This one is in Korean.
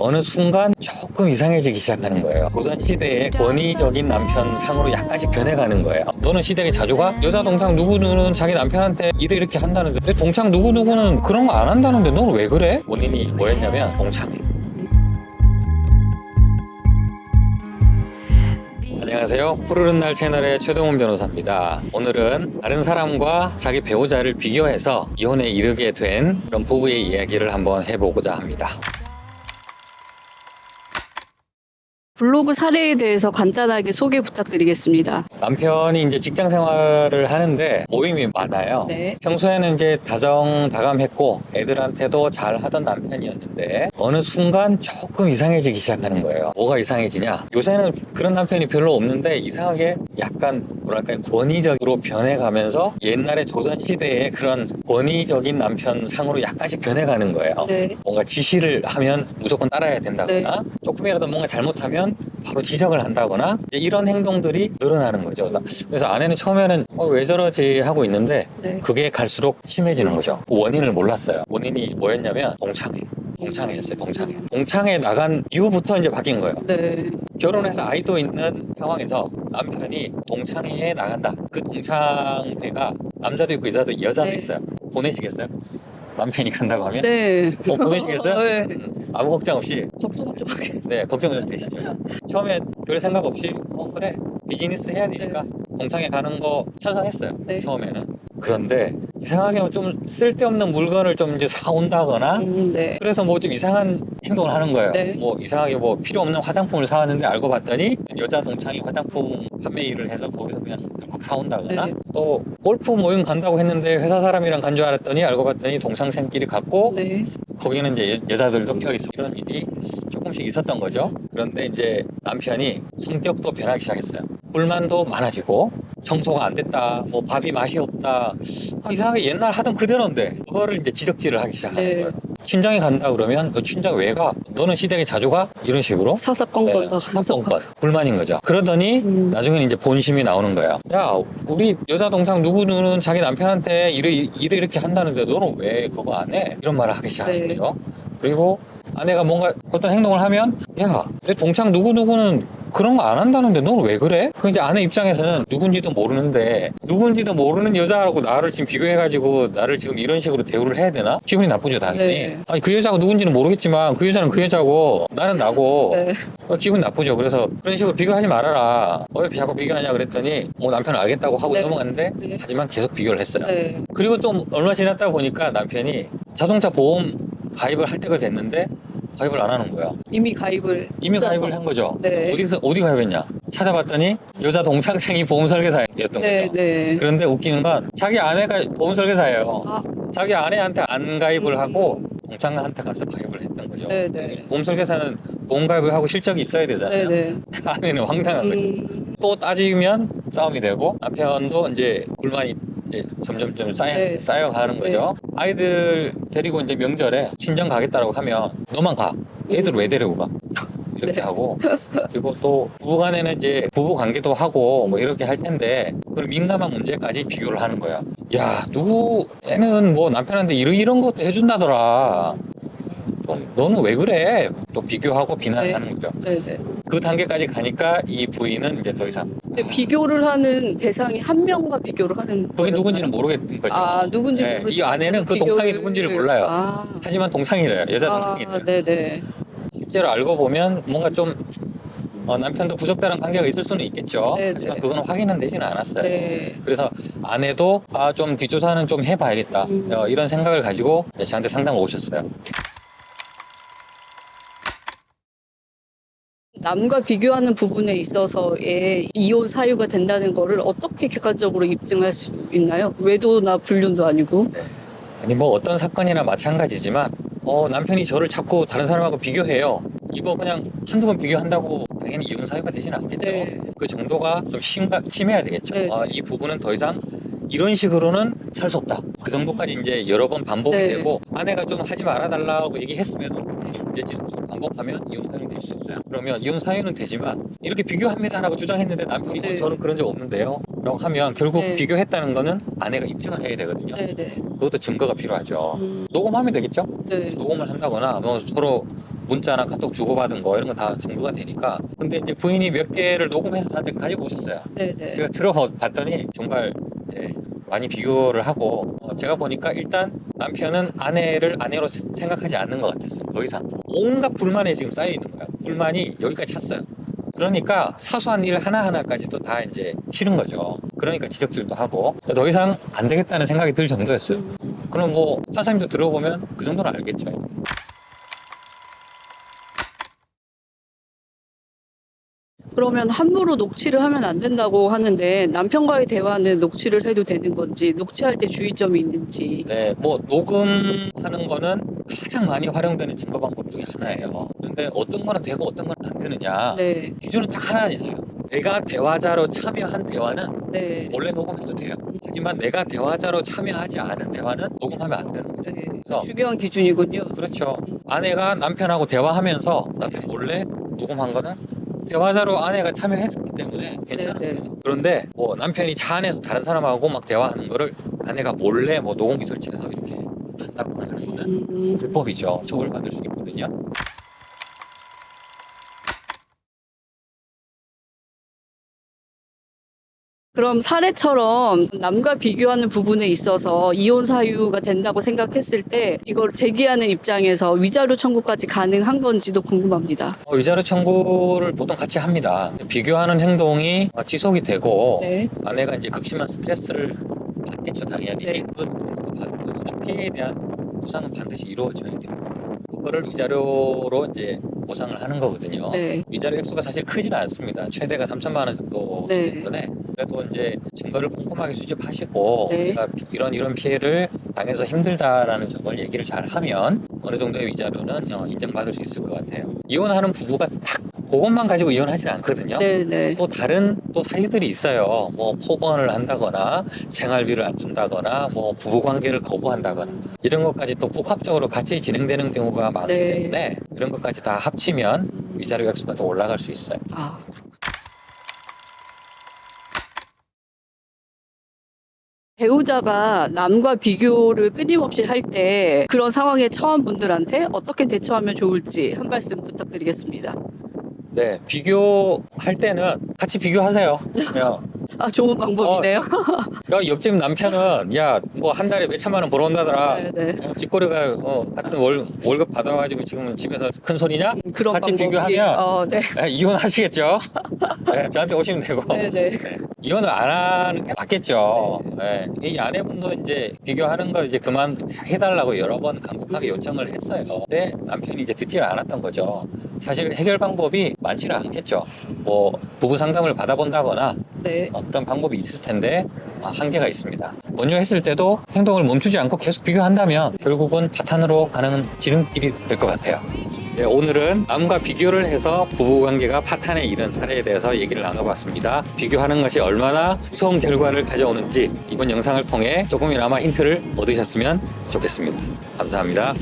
어느 순간 조금 이상해지기 시작하는 거예요. 조선시대의 권위적인 남편 상으로 약간씩 변해가는 거예요. 너는 시댁에 자주 가? 여자 동창 누구누구는 자기 남편한테 이렇게 한다는데 내 동창 누구누구는 그런 거 안 한다는데 너는 왜 그래? 원인이 뭐였냐면 동창회. 안녕하세요. 푸르른 날 채널의 최동훈 변호사입니다. 오늘은 다른 사람과 자기 배우자를 비교해서 이혼에 이르게 된 그런 부부의 이야기를 한번 해보고자 합니다. 블로그 사례에 대해서 간단하게 소개 부탁드리겠습니다. 남편이 이제 직장 생활을 하는데 모임이 많아요. 네. 평소에는 이제 다정다감했고 애들한테도 잘 하던 남편이었는데 어느 순간 조금 이상해지기 시작하는 거예요. 뭐가 이상해지냐? 요새는 그런 남편이 별로 없는데 이상하게 약간 뭐랄까 권위적으로 변해가면서 옛날에 조선시대의 그런 권위적인 남편 상으로 약간씩 변해가는 거예요. 네. 뭔가 지시를 하면 무조건 따라야 된다거나 조금이라도 뭔가 잘못하면 바로 지적을 한다거나 이제 이런 행동들이 늘어나는 거죠. 그래서 아내는 처음에는 왜 저러지 하고 있는데 네. 그게 갈수록 심해지는 거죠. 그 원인을 몰랐어요. 원인이 뭐였냐면 동창회였어요. 동창회 나간 이후부터 이제 바뀐 거예요. 네. 결혼해서 아이도 있는 상황에서 남편이 동창회에 나간다. 그 동창회가 남자도 있고 여자도 네. 있어요. 보내시겠어요? 남편이 간다고 하면? 네. 보내시겠어요? 네. 아무 걱정 없이. 걱정 좀 하게. 네, 걱정 좀 되시죠. 처음에 별 생각 없이 그래 비즈니스 해야 되니까 동창회 가는 거 찬성했어요. 네. 처음에는. 그런데 이상하게 좀 쓸데없는 물건을 좀 이제 사온다거나 네. 그래서 뭐 좀 이상한 행동을 하는 거예요. 네. 뭐 이상하게 뭐 필요 없는 화장품을 사왔는데 알고 봤더니 여자 동창이 화장품 판매 일을 해서 거기서 그냥 덜컥 사온다거나 네. 또 골프 모임 간다고 했는데 회사 사람이랑 간 줄 알았더니 알고 봤더니 동창생끼리 갔고 네. 거기는 이제 여자들도 껴있어. 이런 일이 조금씩 있었던 거죠. 그런데 이제 남편이 성격도 변하기 시작했어요. 불만도 많아지고 청소가 안 됐다, 뭐 밥이 맛이 없다, 이상하게 옛날 하던 그대로인데 그거를 이제 지적질을 하기 시작하는 네. 거예요. 친정에 간다 그러면 너 친정 왜 가? 너는 시댁에 자주 가? 이런 식으로 사사건건 사건건 불만인 거죠. 그러더니 나중에는 이제 본심이 나오는 거예요. 야, 우리 여자 동창 누구는 자기 남편한테 이렇게 한다는데 너는 왜 그거 안 해? 이런 말을 하기 시작하는 네. 거죠. 그리고 아내가 뭔가 어떤 행동을 하면 야, 내 동창 누구는 그런 거 안 한다는데 너는 왜 그래? 그 이제 아내 입장에서는 누군지도 모르는 여자라고 나를 지금 비교해가지고 나를 지금 이런 식으로 대우를 해야 되나? 기분이 나쁘죠, 당연히. 네. 아니, 그 여자가 누군지는 모르겠지만 그 여자는 그 여자고 나는 나고 네. 기분 나쁘죠. 그래서 그런 식으로 비교하지 말아라. 왜 자꾸 비교하냐 그랬더니 뭐 남편은 알겠다고 하고 네. 넘어갔는데 네. 하지만 계속 비교를 했어요. 네. 그리고 또 얼마 지났다 보니까 남편이 자동차 보험 가입을 할 때가 됐는데 가입을 안 하는 거야. 이미 가입을 가입을 한 거죠. 네. 어디 가입했냐? 찾아봤더니 여자 동창생이 보험 설계사였던 네. 거죠. 네. 그런데 웃기는 건 자기 아내가 보험 설계사예요. 아, 자기 아내한테 안 가입을 하고 동창한테 가서 가입을 했던 거죠. 네. 네. 보험 설계사는 보험 가입을 하고 실적이 있어야 네. 되잖아요. 네. 아내는 황당한 거죠. 또 따지면 싸움이 되고 남편도 이제 불만이 이제 점점 네. 쌓여가는 거죠. 아이들 데리고 이제 명절에 친정 가겠다라고 하면 너만 가. 애들 왜 데리고 가? 이렇게 네. 하고 그리고 또 부부간에는 이제 부부 관계도 하고 뭐 이렇게 할 텐데 그런 민감한 문제까지 비교를 하는 거야. 야, 누구 애는 뭐 남편한테 이런 것도 해준다더라. 좀 너는 왜 그래? 또 비교하고 비난하는 거죠. 네. 네. 그 단계까지 가니까 이 부인은 이제 더 이상 근데 비교를 하는 대상이 한 명과 비교를 하는 그게 거였나요? 누군지는 모르겠는 거죠. 아, 누군지 네, 모르지. 이 아내는 그 동창이 누군지를 몰라요. 아. 하지만 동창이래요. 여자 동창이래요. 네네. 실제로 알고 보면 뭔가 좀 남편도 부적절한 관계가 있을 수는 있겠죠. 네, 하지만 네. 그거는 확인은 되지는 않았어요. 네. 그래서 아내도 좀 뒷조사는 좀 해봐야겠다. 이런 생각을 가지고 저한테 상담을 오셨어요. 남과 비교하는 부분에 있어서의 이혼 사유가 된다는 거를 어떻게 객관적으로 입증할 수 있나요? 외도나 불륜도 아니고. 아니 뭐 어떤 사건이나 마찬가지지만 남편이 저를 자꾸 다른 사람하고 비교해요. 이거 그냥 한두 번 비교한다고 당연히 이혼 사유가 되지는 않겠죠. 네. 그 정도가 좀 심해야 되겠죠. 네. 이 부분은 더 이상 이런 식으로는 살 수 없다. 그 정도까지 이제 여러 번 반복이 네. 되고 아내가 좀 하지 말아달라고 얘기했음에도 이제 지속적으로 반복하면 이혼 사유는 될 수 있어요. 그러면 이혼 사유는 되지만 이렇게 비교합니다라고 주장했는데 남편이 네. 저는 그런 적 없는데요 라고 하면 결국 네. 비교했다는 거는 아내가 입증을 해야 되거든요. 네네. 그것도 증거가 필요하죠. 녹음하면 되겠죠. 네. 녹음을 한다거나 뭐 서로 문자나 카톡 주고받은 거 이런 거 다 증거가 되니까. 근데 이제 부인이 몇 개를 녹음해서 저한테 가지고 오셨어요. 네네. 제가 들어봤더니 정말 많이 비교를 하고 제가 보니까 일단 남편은 아내를 아내로 생각하지 않는 것 같았어요. 더 이상 온갖 불만이 지금 쌓여 있는 거예요. 불만이 여기까지 찼어요. 그러니까 사소한 일 하나하나까지도 다 이제 싫은 거죠. 그러니까 지적질도 하고 더 이상 안 되겠다는 생각이 들 정도였어요. 그럼 뭐 판사님도 들어보면 그 정도는 알겠죠. 그러면 함부로 녹취를 하면 안 된다고 하는데 남편과의 대화는 녹취를 해도 되는 건지 녹취할 때 주의점이 있는지. 네, 뭐 녹음하는 거는 가장 많이 활용되는 증거 방법 중에 하나예요. 그런데 어떤 거는 되고 어떤 거는 안 되느냐. 네. 기준은 딱 하나예요. 내가 대화자로 참여한 대화는 네. 원래 녹음해도 돼요. 하지만 내가 대화자로 참여하지 않은 대화는 녹음하면 안 되는 거죠. 네. 그래서 중요한 기준이군요. 그렇죠. 아내가 남편하고 대화하면서 남편 몰래 녹음한 거는 대화자로 아내가 참여했기 때문에 괜찮은 네, 네. 거예요. 그런데 뭐 남편이 차 안에서 다른 사람하고 막 대화하는 거를 아내가 몰래 뭐 녹음기 설치해서 이렇게 한다거나 하는 거는 불법이죠. 처벌받을 수 있거든요. 그럼 사례처럼 남과 비교하는 부분에 있어서 이혼 사유가 된다고 생각했을 때 이걸 제기하는 입장에서 위자료 청구까지 가능한 건지도 궁금합니다. 위자료 청구를 보통 같이 합니다. 비교하는 행동이 지속이 되고 네. 아내가 이제 극심한 스트레스를 받겠죠, 당연히. 네. 그 스트레스 받은 피해에 대한 보상은 반드시 이루어져야 됩니다. 그거를 위자료로 이제 보상을 하는 거거든요. 네. 위자료 액수가 사실 크지는 않습니다. 최대가 3천만 원 정도 네. 때문에 그래도 이제 증거를 꼼꼼하게 수집하시고 네. 내가 이런 피해를 당해서 힘들다라는 점을 얘기를 잘 하면 어느 정도의 위자료는 인정받을 수 있을 것 같아요. 이혼하는 부부가 딱 그것만 가지고 이혼하진 않거든요. 네. 또 다른 또 사유들이 있어요. 뭐 폭언을 한다거나 생활비를 안 준다거나 뭐 부부 관계를 거부한다거나 이런 것까지 또 복합적으로 같이 진행되는 경우가 많기 네. 때문에 그런 것까지 다 합치면 위자료 액수가 더 올라갈 수 있어요. 아. 배우자가 남과 비교를 끊임없이 할 때 그런 상황에 처한 분들한테 어떻게 대처하면 좋을지 한 말씀 부탁드리겠습니다. 네, 비교할 때는 같이 비교하세요. 아, 좋은 방법이네요. 야, 옆집 남편은 야, 뭐 한 달에 몇 천만 원 벌어온다더라. 네. 뒷거래가 같은 월급 받아가지고 지금 집에서 큰 소리냐? 그런 같이 방법이. 비교하면 네. 이혼하시겠죠? 네, 저한테 오시면 되고. 네. 이혼을 안 하는 게 맞겠죠. 네. 이 아내분도 이제 비교하는 거 이제 그만 해달라고 여러 번 간곡하게 요청을 했어요. 근데 남편이 이제 듣지를 않았던 거죠. 사실 해결 방법이 많지는 않겠죠. 뭐 부부 상담을 받아본다거나 네. 그런 방법이 있을 텐데 한계가 있습니다. 권유했을 때도 행동을 멈추지 않고 계속 비교한다면 결국은 파탄으로 가는 지름길이 될 것 같아요. 네, 오늘은 남과 비교를 해서 부부관계가 파탄에 이른 사례에 대해서 얘기를 나눠봤습니다. 비교하는 것이 얼마나 무서운 결과를 가져오는지 이번 영상을 통해 조금이나마 힌트를 얻으셨으면 좋겠습니다. 감사합니다.